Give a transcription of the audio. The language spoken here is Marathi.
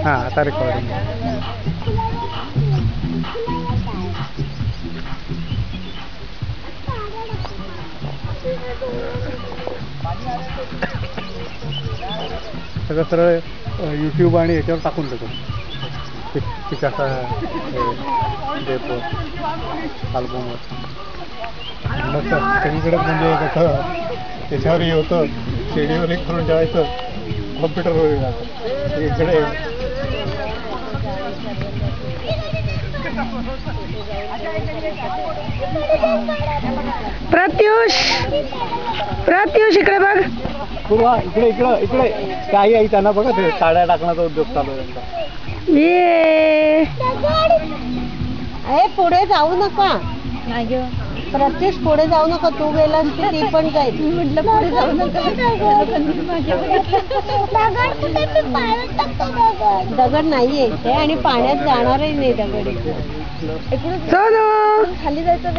हां आता रेकॉर्डिंग. सगळं सरळ यूट्यूब आणि याच्यावर टाकून देतो पिकाचा अल्बमवर. मस्त सगळीकडे म्हणजे कसं त्याच्यावर हे होतं, शेडीवर एक करून ठेवायचं, कॉम्प्युटरवर इकडे प्रत्युष इकडे बघ. इकडे इकडे इकडे काही आई त्यांना बघा ते साड्या टाकण्याचा उद्योग चालू आहे त्यांचा. ये पुढे जाऊ नका प्रत्युष, पुढे जाऊ नका. तू गेलास की ती पण जाईल. म्हटलं पुढे जाऊ नका. दगड नाहीये ते आणि पाण्यात जाणारही नाही दगड. खाली जायचं.